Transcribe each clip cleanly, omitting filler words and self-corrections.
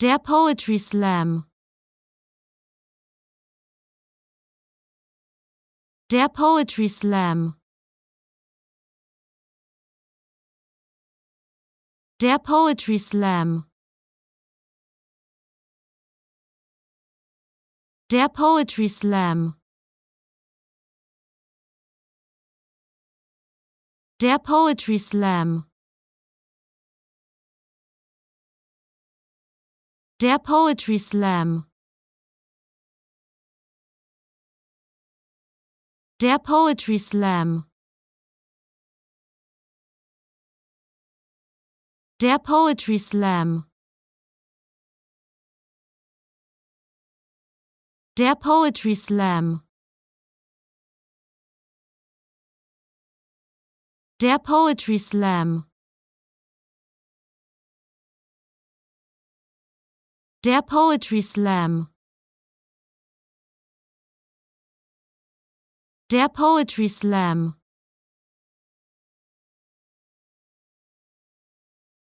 Der Poetry Slam. Der Poetry Slam. Der Poetry Slam. Der Poetry Slam. Der Poetry Slam. Der Poetry Slam. Der Poetry Slam. Der Poetry Slam. Der Poetry Slam. Der Poetry Slam. Der Poetry Slam. Der Poetry Slam.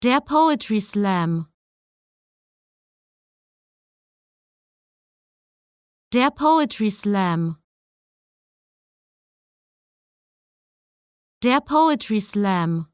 Der Poetry Slam. Der Poetry Slam. Der Poetry Slam.